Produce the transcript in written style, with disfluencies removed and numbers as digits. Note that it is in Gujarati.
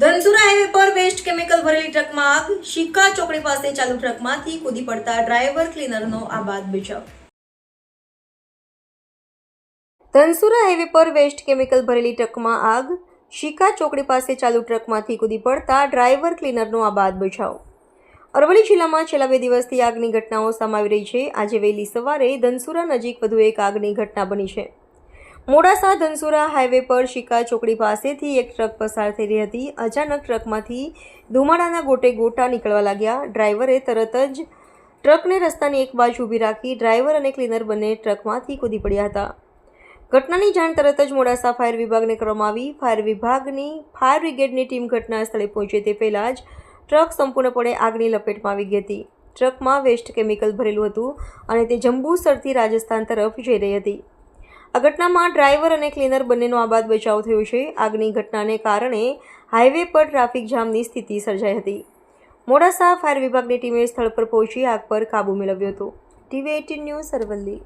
ધનસુરા હાઈવે પર વેસ્ટ કેમિકલ ભરેલી ટ્રકમાં આગ, શિક્કા ચોકડી પાસે ચાલુ ટ્રકમાંથી કૂદી પડતા ડ્રાઈવર ક્લીનરનો આબાદ બચાવ. ધનસુરા હાઈવે પર વેસ્ટ કેમિકલ ભરેલી ટ્રકમાં આગ, શિક્કા ચોકડી પાસે ચાલુ ટ્રકમાંથી કૂદી પડતા ડ્રાઈવર ક્લીનરનો આબાદ બચાવ. અરવલ્લી જિલ્લામાં છેલ્લા 2 દિવસથી આગની ઘટનાઓ સામે આવી રહી છે. આજે વહેલી સવારે ધનસુરા નજીક વધુ એક આગની ઘટના બની છે. મોડાસા ધનસુરા હાઈવે પર શિક્કા ચોકડી પાસેથી એક ટ્રક પસાર થઈ રહી હતી. અચાનક ટ્રકમાંથી ધુમાડાના ગોટે ગોટા નીકળવા લાગ્યા. ડ્રાઈવરે તરત જ ટ્રકને રસ્તાની એક બાજુ ઊભી રાખી ડ્રાઈવર અને ક્લીનર બંને ટ્રકમાંથી કૂદી પડ્યા હતા. ઘટનાની જાણ તરત જ મોડાસા ફાયર વિભાગને કરવામાં આવી. ફાયર બ્રિગેડની ટીમ ઘટના સ્થળે પહોંચે તે પહેલાં જ ટ્રક સંપૂર્ણપણે આગની લપેટમાં આવી ગઈ હતી. ટ્રકમાં વેસ્ટ કેમિકલ ભરેલું હતું અને તે જંબુસરથી રાજસ્થાન તરફ જઈ રહી હતી. આ ઘટનામાં ડ્રાઈવર અને ક્લીનર બંનેનો આબાદ બચાવ થયો છે. આગની ઘટનાને કારણે હાઈવે પર ટ્રાફિક જામની સ્થિતિ સર્જાઈ હતી. મોડાસા ફાયર વિભાગની ટીમે સ્થળ પર પહોંચી આગ પર કાબૂ મેળવ્યો હતો. TV18 news Aravalli.